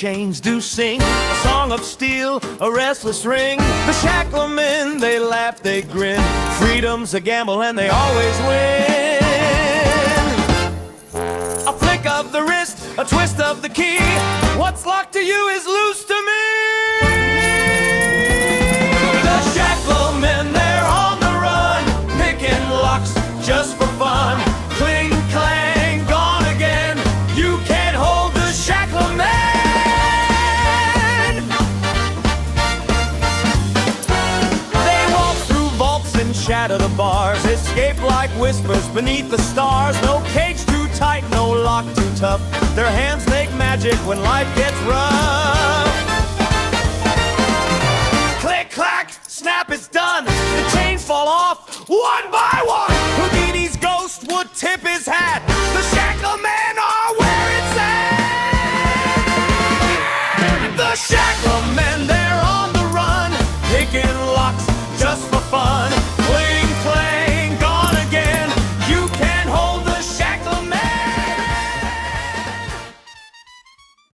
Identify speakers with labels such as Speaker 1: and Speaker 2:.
Speaker 1: chains do sing a song of steel, a restless ring. The shacklemen, they laugh, they grin. Freedom's a gamble and they always win. A flick of the wrist, a twist of the key. What's locked to you is loose to me. The shacklemen, they're on the run, picking locks just for fun. Cling, clang, gone again. You can't hold the shacklemen. They walk through vaults and shatter the bars, escape like whispers beneath the stars. No cage too tight, no lock too tough. Their hands make magic when life gets rough. Click, clack, snap, it's done. The chains fall off one by one. Houdini's ghost would tip his hat. The shacklemen are where it's at. The shacklemen.